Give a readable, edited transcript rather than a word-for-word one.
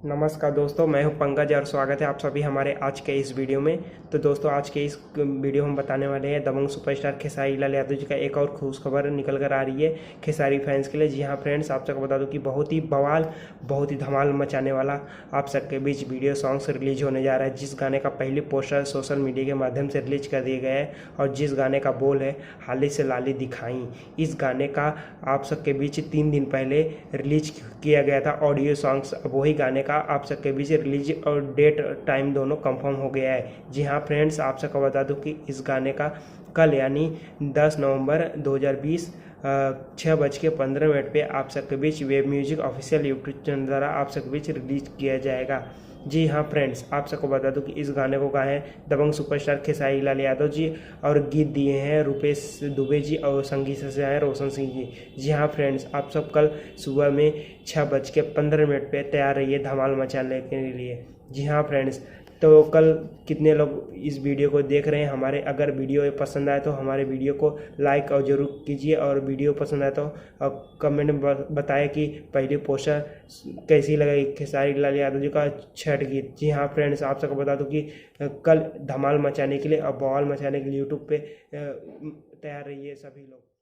नमस्कार दोस्तों, मैं हूं पंकज और स्वागत है आप सभी हमारे आज के इस वीडियो में। तो दोस्तों, आज के इस वीडियो हम बताने वाले हैं दबंग सुपरस्टार खेसारी लाल यादव जी का एक और खुश खबर निकल कर आ रही है खेसारी फैंस के लिए। जी हाँ फ्रेंड्स, आप सबको बता दूं कि बहुत ही बवाल, बहुत ही धमाल मचाने वाला आप सबके बीच वीडियो सॉन्ग्स रिलीज होने जा रहा है। जिस गाने का पहले पोस्टर सोशल मीडिया के माध्यम से रिलीज कर दिया गया है और जिस गाने का बोल है हाली से लाली दिखाई, इस गाने का आप सबके बीच 3 दिन पहले रिलीज किया गया था ऑडियो सॉन्ग्स। वही गाने का आप सबके बीच रिलीज और डेट टाइम दोनों कंफर्म हो गया है। जी हाँ फ्रेंड्स, आप सबको बता दूं कि इस गाने का कल यानी 10 नवंबर 2020 6:15 पे आप सबके बीच wave music official YouTube channel द्वारा आप सबके बीच रिलीज किया जाएगा। जी हाँ फ्रेंड्स, आप सबको बता दूं कि इस गाने को गाए हैं दबंग सुपरस्टार खेसारी लाल यादव जी और गीत दिए हैं रुपेश दुबे जी और संगीत से आए रोशन सिंह जी। जी हाँ फ्रेंड्स, आप सब कल सुबह में 6:15 पे तैयार रहिए धमाल मचाने के लिए। जी हाँ फ्रेंड्स, तो कल कितने लोग इस वीडियो को देख रहे हैं हमारे, अगर वीडियो पसंद आए तो हमारे वीडियो को लाइक और ज़रूर कीजिए, और वीडियो पसंद आए तो कमेंट में बताएं कि पहली पोस्टर कैसी लगी खेसारी लाल यादव जी का छठ गीत। जी हाँ फ्रेंड्स, आप सबको बता दूं कि कल धमाल मचाने के लिए और बवाल मचाने के लिए यूट्यूब पे तैयार रहिए सभी लोग।